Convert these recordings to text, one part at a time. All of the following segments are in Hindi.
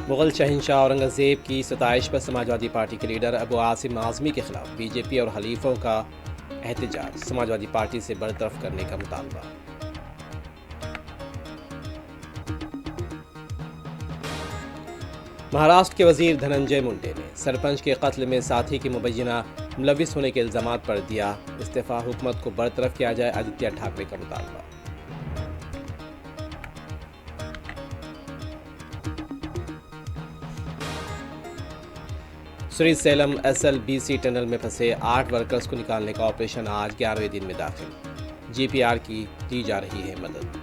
मुग़ल शहंशाह औरंगज़ेब की सताइश पर समाजवादी पार्टी के लीडर अबू आसिम आज़मी के खिलाफ बीजेपी और हलीफों का एहतजाज, समाजवादी पार्टी से बरतरफ करने का मुतालबा। महाराष्ट्र के वजीर धनंजय मुंडे ने सरपंच के कत्ल में साथी की मुबैना मुलविस होने के इल्जामात पर दिया इस्तीफा, हुकूमत को बरतरफ किया जाए, आदित्य ठाकरे का मुतालबा। श्रीसेलम SLBC टनल में फंसे 8 वर्कर्स को निकालने का ऑपरेशन आज 11वें दिन में दाखिल, GPR की दी जा रही है मदद।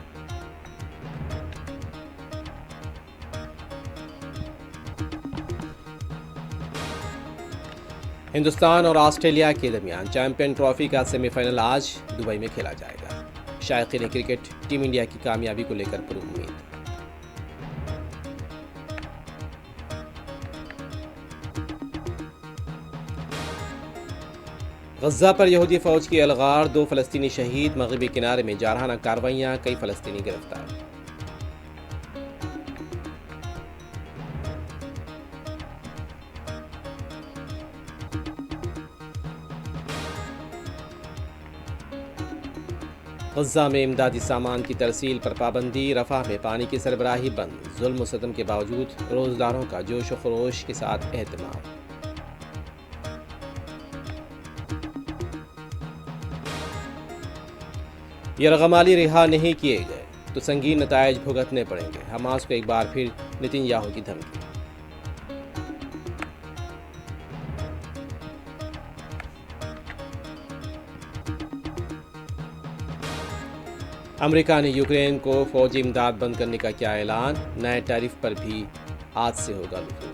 हिंदुस्तान और ऑस्ट्रेलिया के दरमियान चैंपियन ट्रॉफी का सेमीफाइनल आज दुबई में खेला जाएगा। शायकीन क्रिकेट टीम इंडिया की कामयाबी को लेकर पुरुम्मीद। गज़ा पर यहूदी फौज की अलगार, 2 फ़लस्तीनी शहीद, मगरबी किनारे में जारहाना कार्रवाइयाँ, कई फ़लस्तीनी गिरफ्तार। गज़ा में इमदादी सामान की तरसील पर पाबंदी, रफ़ाह में पानी की सरबराही बंद, जुल्म व सितम के बावजूद रोज़दारों का जोश व खरोश के साथ एहतमाम। यरगमाली रिहा नहीं किए गए तो संगीन नतायज भुगतने पड़ेंगे, हमास को एक बार फिर नेतन्याहू की धमकी। अमेरिका ने यूक्रेन को फौजी इमदाद बंद करने का किया ऐलान, नए टैरिफ पर भी आज से होगा लुज़ूम।